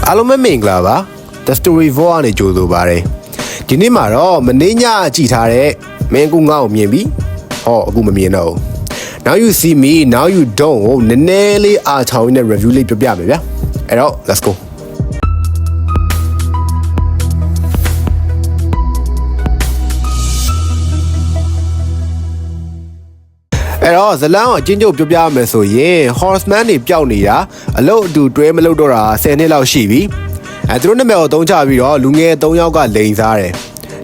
အားလုံးပဲမင်္ဂလာပါ The Story Voice နဲ့ကြိုဆိုပါရစေဒီနေ့မှာတော့မနေ့ညကြည့်ထားတဲ့မင်းကူငါ့ကိုမြင်ပြီဟောအခုမမြင်တော့ဘူး Now you see me now you don't ကိုနည်းနည်းလေးအားချောင်းနဲ့ review လေးပြပြမယ်ဗျာအဲ့တော့ let's goအဲ့တော့ဇလန်းကိုအချင်းချုပ်ပြပြမယ်ဆိုရင် Horseman တွေပျောက်နေတာအလုတ်အတူတွဲမလုပ်တော့တာ10နှစ်လောက်ရှိပြီသူတို့နာမည်ကိုသုံးချပြီးတော့လူငယ်3ယောက်ကလိန်စားတယ်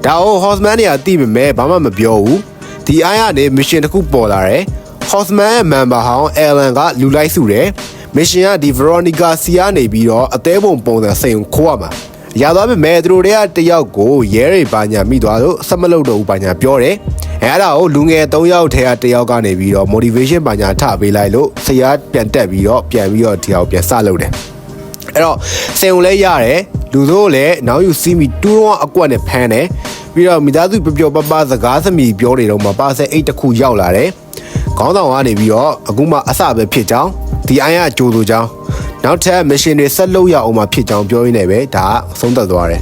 ဒါကို Horseman တွေကသိပေမဲ့ဘာမှမပြောဘူးဒီအားရနေ mission တစ်ခုပေါ်လာတယ် Horseman ရဲ့ member ဟောင်း Alan ကလူလိုက်စုတယ် mission ကဒီ Veronica စီကနေပြီးတော့အသေးပုံပုံစံစိန်ခိုးရမှာရသွားပေမဲ့သူတို့တွေကတယောက်ကိုရဲတွေပါညာမိသွားလို့ဆက်မလုပ်တော့ဘူးပါညာပြောတယ်အဲ့ဒါကိုလူငယ်3ယောက်ထဲကတယောက်ကနေပြီးတော့ motivation ပါညာထပေးလိုက်လို့ဆရာပြန်တက်ပြီးတော့ဒီအောင်ပြန်စလုပ်တယ်အဲ့တော့စင်ုံလဲရတယ်လူတို့လည်း now you see me တူတော့အကွက်နဲ့ဖမ်းတယ်ပြီးတော့မိသားစုပျော်ပပစကားသမီးပြောနေတော့မှပါဆယ်8တစ်ခုရောက်လာတယ်ခေါင်းဆောင်ကနေပြီးတော့အခုမှအစပဲဖြစ်ကြောင်းဒီအိုင်ကကြိုးဆိုကြောင်းနောက်ထပ် mission တွေဆက်လုပ်ရအောင်မှဖြစ်ကြောင်းပြောရင်းနဲ့ပဲဒါကဆုံးသက်သွားတယ်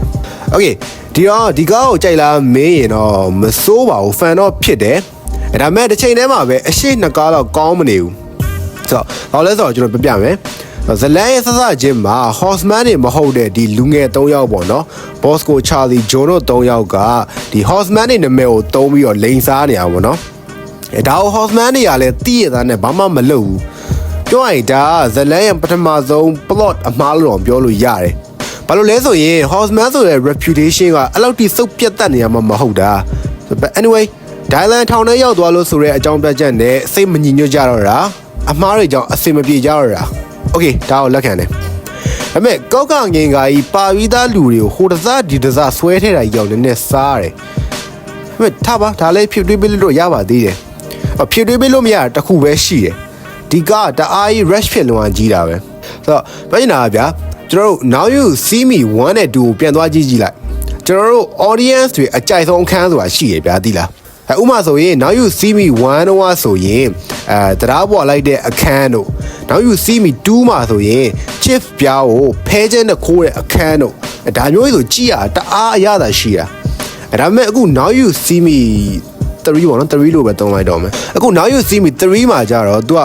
okay ဒီကားကိုကြိုက်လားမင်းရင်တော့မစိုးပါဘူး fan တော့ဖြစ်တယ်ဒါပေမဲ့တစ်ချိန်တည်းမှာပဲအရှိနှစ်ကားတော့ကောင်းမနေဘူးဆိုတော့ဘာလဲဆိုတော့ကျွန်တော်ပြပြမယ်ဇလန်ရဲ့ဆဆချင်းမှာ Horseman တွေမဟုတ်တဲ့ဒီလူငယ်3ယောက်ပေါ့နော် Bosco Charlie John တို့3ယောက်ကဒီ Horseman တွေနာမည်ကိုသုံးပြီးတော့လိန်စားနေအောင်ပေါ့နော်ဒါကို Horseman တွေကလည်းတီးရတာနဲ့ဘာမှမလုပ်ဘူးပြောရင်ဒါဇလန်ရဲ့ပထမဆုံး plot အမှားလို့တော့ပြောလို့ရတယ်ဘာလို့လဲဆိုရင် Horseman ဆိုတဲ့ reputation ကအဲ့လောက်ထိစုပ်ပြတ်တတ်နေရမှာမဟုတ်တာ but anyway ဒိုင်လန်ထောင်ထဲရောက်သွားလို့ဆိုတဲ့အကြောင်းပြချက်နဲ့စိတ်မညီညွတ်ကြတော့တာအမှားတွေကြောင့်အဆင်မပြေကြတော့တာโอเคဒါကိုလက်ခံတယ်ဒါပေမဲ့ကောက်ကငင်ကကြီးပါပြီးသားလူတွေကိုဟိုတစားဒီတစားဆွဲထဲတာရောက်နေစားတယ်ဒါပေမဲ့ထားပါဒါလည်းဖြစ်တွေးပေးလို့ရပါသေးတယ်ဖြစ်တွေးပေးလို့မရတခုပဲရှိတယ်ဒီကတအားကြီး rush ဖြစ်လွန်ကြီးတာပဲဆိုတော့ပြောနေတာဗျာကျွန်တော်တို့ now you see me 1 နဲ့2ကိုပြန်သွားကြည့်လိုက်ကျွန်တော်တို့ audience တွေအကြိုက်ဆုံးအခန်းဆိုတာရှိရဗျာသိလားဥပမာဆိုရင် now you see me 1တော့ဆိုရင်တရားပေါ်လိုက်တဲ့အခန်းတို့ now you see me 2မှာဆိုရင် chief ပြားကိုဖဲကျန်းနဲ့ခိုးတဲ့အခန်းတို့ဒါမျိုးကြီးဆိုကြည့်ရတအားအရသာရှိတာဒါပေမဲ့အခု now you see me 3ပေါ့နော်3လို့ပဲသုံးလိုက်တော့မယ်အခု now you see me 3မှာကြတော့ तू က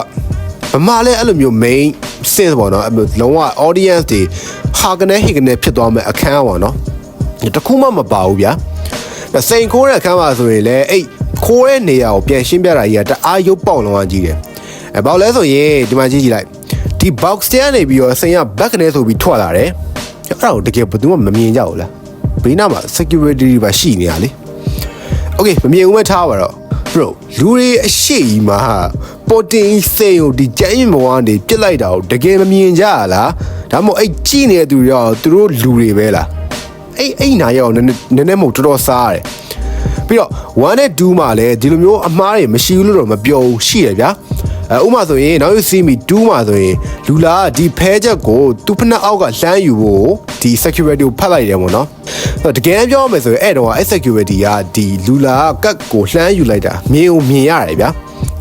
ဗမာလဲအဲ့လိုမျိုး main sense ပေါ့နော်လုံးဝ audience တွေဟာကနေဟိကနေဖြစ်သွားမယ်အခန်းပေါ့နော်တခုမှမပါဘူးဗျာစိန်ခိုးတဲ့အခန်းမှာဆိုရင်လည်းအဲ့ခိုးတဲ့နေရာကိုပြန်ရှင်းပြတာကြီးကတအားရုပ်ပေါက်လုံးအောင်ကြီးတယ်ဘာလို့လဲဆိုရင်ဒီမှာကြည့်လိုက်ဒီ box ထဲကနေပြီးတော့စိန်က back နဲ့ဆိုပြီးထွက်လာတယ်အဲ့ဒါကိုတကယ်ဘယ်သူမှမမြင်ကြဘူးလားဘေးနားမှာ security တွေပါရှိနေရလေ okay မမြင်ဘူးမထားပါတော့ bro လူတွေအရှိကြီးမှာပေါ်တင်စိန်ကိုဒီကြမ်းရင်ဘဝကနေပြစ်လိုက်တာကိုတကယ်မမြင်ကြရလားဒါမှမဟုတ်အဲ့ကြည့်နေတဲ့သူတွေရောသူတို့လူတွေပဲလားအဲ့နာရောက်နည်းနည်းမဟုတ်တော်တော်စားရတယ်ပြီးတော့1နဲ့2မှာလည်းဒီလိုမျိုးအမှားတွေမရှိဘူးလို့တော့မပြောဘူးရှိရဗျာဥပမာဆိုရင် now you see me 2မှာဆိုရင်လူလာဒီဖဲချက်ကိုသူ့ဖက်နှက်အောက်ကလှမ်းယူဖို့ဒီ security ကိုဖတ်လိုက်တယ်ပေါ့နော်တကယ်ပြောရမယ်ဆိုရင်အဲ့တော့ security ကဒီလူလာကတ်ကိုလှမ်းယူလိုက်တာမြင်ရတယ်ဗျာ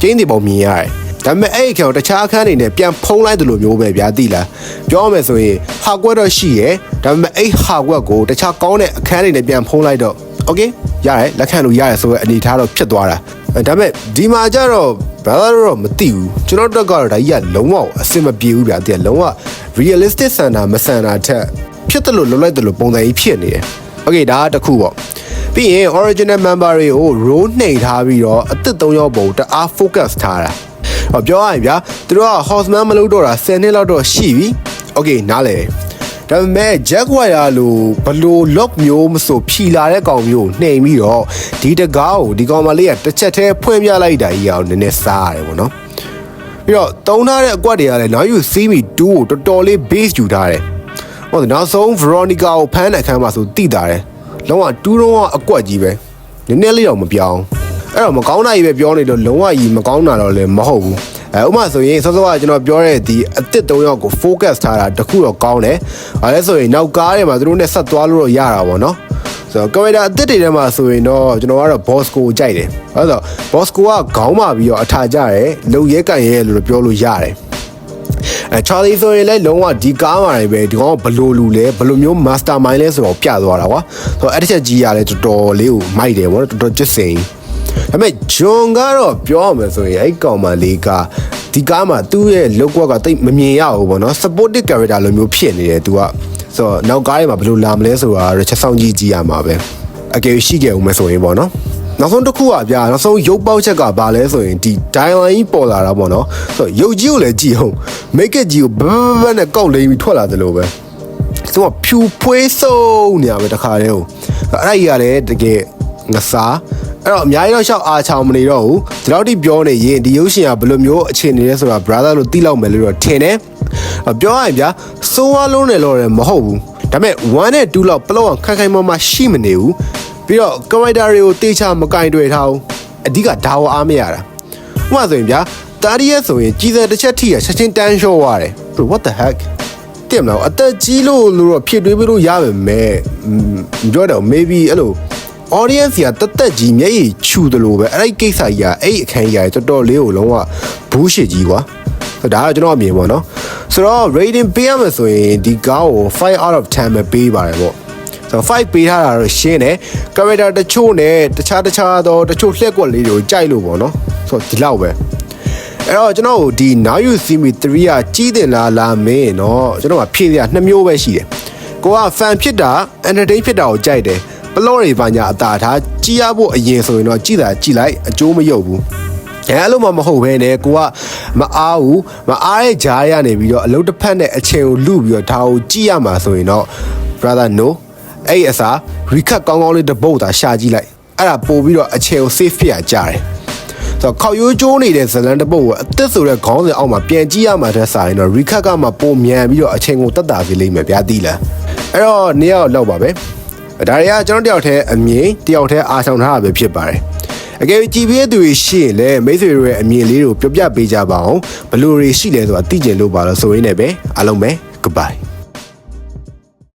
ကျင်းဒီပုံမြင်ရတယ်ဒါပေမဲ့အဲ့အခါတခြားအခန်းတွေနဲ့ပြန်ဖုံးလိုက်တယ်လို့မျိုးပဲဗျာသိလားပြောရမယ်ဆိုရင်ဟာကွက်တော့ရှိရယ်ဒါပေမဲ့အဲ့ဟာကွက်ကိုတခြားကောင်းတဲ့အခန်းတွေနဲ့ပြန်ဖုံးလိုက်တော့ okay ရတယ်လက်ခံလို့ရတယ်ဆိုတော့အနေထားတော့ဖြစ်သွားတာဒါပေမဲ့ဒီမှာကျတော့ဘာလို့တော့မသိဘူးကျွန်တော်တက်ကတော့ဒါကြီးကလုံးဝအဆင်မပြေဘူးဗျာတဲ့လုံးဝ realistic ဆန်တာမဆန်တာထက်ဖြစ်တယ်လို့လွတ်လိုက်တယ်လို့ပုံစံကြီးဖြစ်နေတယ် okay ဒါကတစ်ခုပေါ့ပြီးရင် original member တွေကို role နှိမ်ထားပြီးတော့အသစ်3ယောက်ပုံတအား focus ထားတာပြောရရင်ဗျာသူတို့က Horseman မလုပ်တော့တာ10နှစ်လောက်တော့ရှိပြီ okay နားလေဒါပေမဲ့ Jaguar လို့ဘလို့ lock မျိုးမဆိုဖြီလာတဲ့ကောင်မျိုးနှိမ်ပြီးတော့ဒီတကားကိုဒီကောင်မလေးကတစ်ချက်တည်းဖွင့်ပြလိုက်တာကြီးအောင်နည်းနည်းစားရတယ်ပေါ့နော်ပြီးတော့တုံးထားတဲ့အကွက်တွေကလည်း now you see me 2ကိုတော်တော်လေး base ယူထားတယ်ဟုတ်တယ်နောက်ဆုံး Veronica ကိုဖမ်းတဲ့အခန်းမှာဆိုတိတာတယ်လုံးဝ2တော့အကွက်ကြီးပဲနည်းနည်းလေးတော့မပြောင်းအဲ့တော့မကောင်းတာကြီးပဲပြောနေတော့လုံးဝကြီးမကောင်းတာတော့လည်းမဟုတ်ဘူးဥပမာဆိုရင်စောစောကကျွန်တော်ပြောတဲ့ဒီအသစ်3ယောက်ကို focus ထားတာတခုတော့ကောင်းတယ်။အဲဒါဆိုရင်နောက်ကားတွေမှာသူတို့နဲ့ဆက်သွားလို့တော့ရတာပေါ့နော်။ဆိုတော့ character အသစ်တွေထဲမှာဆိုရင်တော့ကျွန်တော်ကတော့ Bosco ကိုကြိုက်တယ်။ဟုတ်ဆို Bosco ကခေါင်းမာပြီးတော့အထာကြတယ်။လုံရဲကန်ရဲလို့ပြောလို့ရတယ်။ ချာလီဆိုရင်လည်းလုံးဝဒီကားမှာပဲဒီကောင်ဘလိုလူလဲဘလိုမျိုး master mind လဲဆိုတော့ပြသွားတာကွာဆိုတော့အဲ့တစ်ချက်ကြီးရလဲတော်တော်လေးကိုမိုက်တယ်ဗောနော်တော်တော်ကျွတ်စင်ဒါပေမဲ့ဂျွန်ကတော့ပြောရမယ်ဆိုရင်အဲ့ကောင်မလေးကဒီကားမှာသူ့ရဲ့လောက်ကွက်ကတိတ်မမြင်ရဘူးဗောနော် supportive character လိုမျိုးဖြစ်နေတယ်သူကဆိုတော့နောက်ကားတွေမှာဘလို့လာမလဲဆိုတာချက်ဆောင်ကြည့်ရမှာပဲအကယ်ရှိခဲ့ဦးမယ်ဆိုရင်ဗောနော်နောက်ဆုံးတစ်ခုကဗျာနောက်ဆုံးရုပ်ပေါက်ချက်ကဘာလဲဆိုရင်ဒီ diamond ကြီးပေါ်လာတာပေါ့နော်ဆိုတော့ရုပ်ကြီးကိုလည်းကြည့်အောင် make it ကြီးကိုဘနဲ့ကောက်လိမ့်ပြီးထွက်လာတယ်လို့ပဲဆိုတော့ဖြူဖွေးဆုံးနေရမယ်တခါတည်းဟုတ်အဲ့ဒါကြီးကလည်းတကယ်ငစားအဲ့တော့အများကြီးတော့ရှောက်အားချောင်မနေတော့ဘူးဒီလောက်ထိပြောနေရင်ဒီရုပ်ရှင်ကဘယ်လိုမျိုးအခြေအနေလဲဆိုတာ brother လို့သိလောက်မယ်လို့တော့ထင်တယ်ပြောရရင်ဗျာစိုးဝါလုံးနေလို့လည်းမဟုတ်ဘူးဒါပေမဲ့1နဲ့2လောက်ပလောက်အောင်ခိုင်မရှိမနေဘူးပြီးတော့ character တွေကိုတေချာမကင်တွေ့ထားဘူးအဓိကဒါဝအားမရတာဥပမာဆိုရင်ဗျာ30ရက်ဆိုရင်ကြီးစံတစ်ချက်ထိရချက်ချင်းတန်းလျှော့သွားတယ် what the heck တင်မလားအသက်ကြီးလို့တော့ဖြစ်တွေးပြီးလို့ရပါမယ်ပြောတော့ maybe အဲ့လို audience ကတက်ကြီးမျက်ရည်ချူတယ်လို့ပဲအဲ့ဒီကိစ္စကြီးကအဲ့အခန်းကြီးကတော်တော်လေးကိုလုံးဝဘူးရှစ်ကြီးကွာဒါကကျွန်တော်အမြင်ပေါ့နော်ဆိုတော့ rating ပေးရမယ်ဆိုရင်ဒီကားကို5 out of 10ပဲပေးပါတယ်ပေါ့ဆိုတော့5ပေးထားတာတော့ရှင်းတယ် character တချို့နဲ့တခြားတော့တချို့လှက်ကွက်လေးတွေကိုကြိုက်လို့ပေါ့နော်ဆိုတော့ဒီလောက်ပဲအဲ့တော့ကျွန်တော်ဒီ Now You See Me 3ကကြီးတင်လားမင်းเนาะကျွန်တော်ကဖြည့်ရ2မျိုးပဲရှိတယ်ကိုက fan ဖြစ်တာ entertain ဖြစ်တာကိုကြိုက်တယ်ပလော့တွေပါညာအတာထားကြည်ရဖို့အရင်ဆိုရင်တော့ကြည်လိုက်အကျိုးမရုပ်ဘူးအဲ့လိုမှမဟုတ်ဘဲနဲ့ကိုကမအားဘူးမအားရဲ့ဂျားရနေပြီးတော့အလုပ်တစ်ဖက်နဲ့အချိန်ကိုလူပြီးတော့ဒါကိုကြည့်ရမှာဆိုရင်တော့ brother no အဲ့အစား recap ကောင်းလေးတစ်ပုတ်သာရှာကြည့်လိုက်အဲ့ဒါပို့ပြီးတော့အချိန်ကို save ဖြစ်ရကြတယ်ဆိုတော့ခေါက်ရိုးကျိုးနေတဲ့ဇလန်တစ်ပုတ်ကိုအသက်ဆိုတဲ့ခေါင်းစဉ်အောက်မှာပြန်ကြည့်ရမှာတဲ့စာရင်တော့ recap ကမှပိုမြန်ပြီးတော့အချိန်ကိုတက်တာစေလိမ့်မယ်ဗျာသိလားအဲ့တော့နေ့ရောက်လောက်ပါပဲဒါတွေကကျွန်တော်တယောက်တည်းအမြင်တယောက်တည်းအားဆောင်ထားတာပဲဖြစ်ပါတယ်အကယ်ကြည်ပြည့်သူတွေရှိရင်လည်းမိတ်ဆွေတွေရဲ့အမြင်လေးကိုပြောပြပေးကြပါအောင်ဘယ်လိုတွေရှိလဲဆိုတာသိကျင်လို့ပါလို့ဆိုရင်းနဲ့ပဲအားလုံးပဲ goodbye